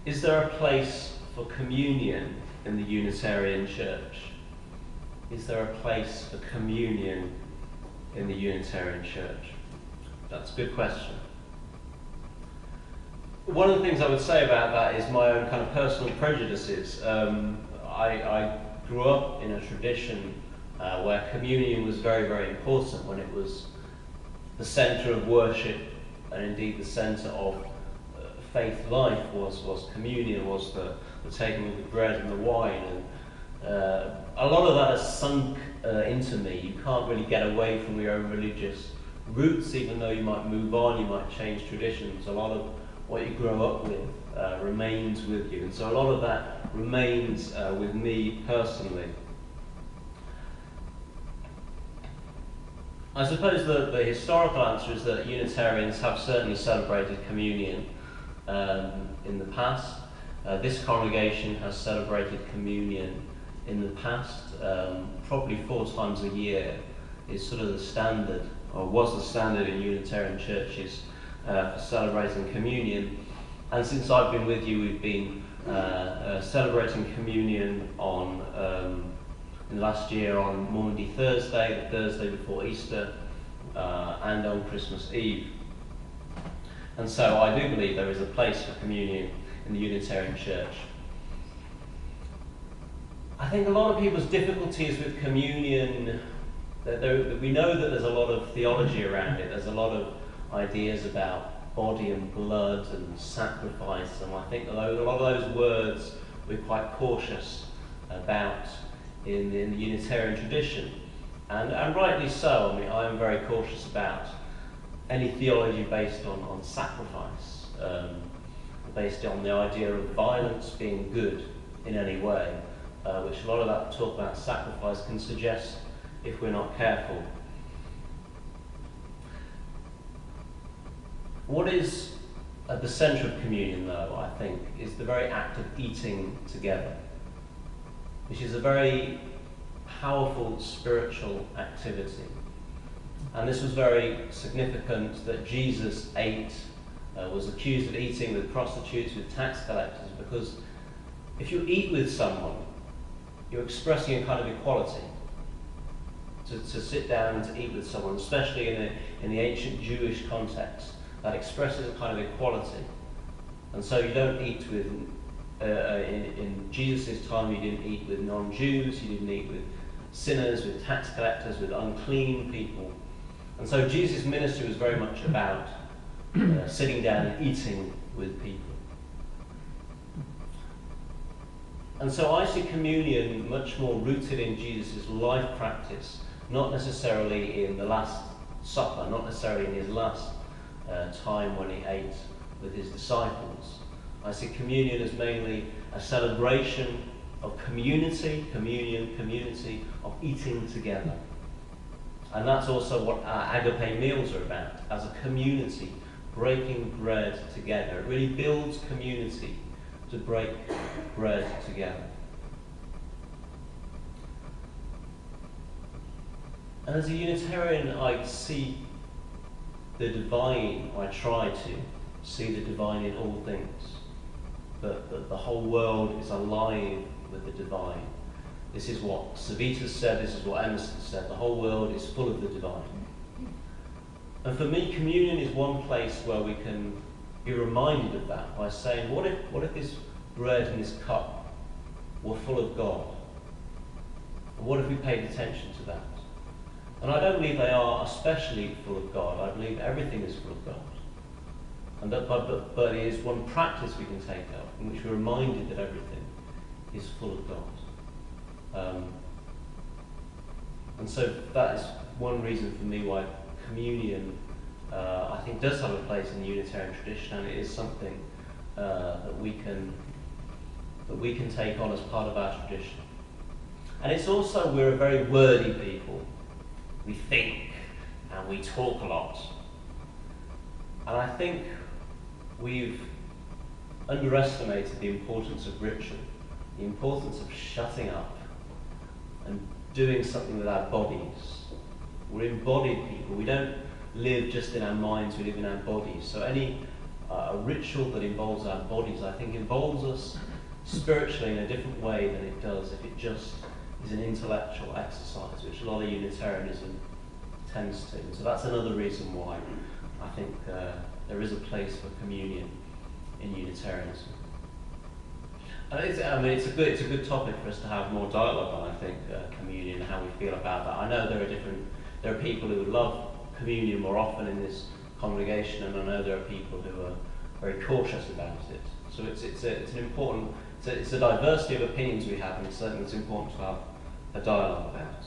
Is there a place for communion in the Unitarian Church? Is there a place for communion in the Unitarian Church? That's a good question. One of the things I would say about that is my own kind of personal prejudices. I grew up in a tradition where communion was very, very important, when it was the centre of worship and indeed the centre of faith life was communion, was the taking of the bread and the wine. And a lot of that has sunk into me. You can't really get away from your own religious roots, even though you might move on, you might change traditions. A lot of what you grow up with remains with you. And so a lot of that remains with me personally. I suppose the historical answer is that Unitarians have certainly celebrated communion in the past. This congregation has celebrated communion in the past, probably 4 times a year is sort of the standard, or was the standard in Unitarian churches for celebrating communion. And since I've been with you, we've been celebrating communion on in last year on Maundy Thursday, the Thursday before Easter, and on Christmas Eve. And so I do believe there is a place for communion in the Unitarian Church. I think a lot of people's difficulties with communion, we know that there's a lot of theology around it. There's a lot of ideas about body and blood and sacrifice, and I think a lot of those words we're quite cautious about in the Unitarian tradition, and rightly so. I mean, I am very cautious about any theology based on sacrifice, based on the idea of violence being good in any way, which a lot of that talk about sacrifice can suggest if we're not careful. What is at the centre of communion, though, I think, is the very act of eating together, which is a very powerful spiritual activity. And this was very significant that Jesus was accused of eating with prostitutes, with tax collectors, because if you eat with someone, you're expressing a kind of equality. To sit down and to eat with someone, especially in the ancient Jewish context, that expresses a kind of equality. And so you don't eat with, in Jesus' time, you didn't eat with non-Jews, you didn't eat with sinners, with tax collectors, with unclean people. And so Jesus' ministry was very much about sitting down and eating with people. And so I see communion much more rooted in Jesus' life practice, not necessarily in the Last Supper, not necessarily in his last time when he ate with his disciples. I see communion as mainly a celebration of community, community of eating together. And that's also what our agape meals are about, as a community, breaking bread together. It really builds community to break bread together. And as a Unitarian, I see the divine, I try to see the divine in all things. That the whole world is alive with the divine. This is what Civitas said, this is what Emerson said. The whole world is full of the divine. And for me, communion is one place where we can be reminded of that by saying, what if this bread and this cup were full of God? And what if we paid attention to that? And I don't believe they are especially full of God. I believe everything is full of God. And but it is one practice we can take up in which we're reminded that everything is full of God. And so that is one reason for me why communion, I think, does have a place in the Unitarian tradition, and it is something that we can take on as part of our tradition. And it's also, we're a very wordy people. We think and we talk a lot. And I think we've underestimated the importance of ritual, the importance of shutting up and doing something with our bodies. We're embodied people. We don't live just in our minds, we live in our bodies. So any a ritual that involves our bodies, I think involves us spiritually in a different way than it does if it just is an intellectual exercise, which a lot of Unitarianism tends to. And so that's another reason why I think there is a place for communion in Unitarianism. And it's a good topic for us to have more dialogue on. I think communion, how we feel about that. I know there are people who would love communion more often in this congregation, and I know there are people who are very cautious about it. So it's an important, it's a diversity of opinions we have, and it's something that's important to have a dialogue about.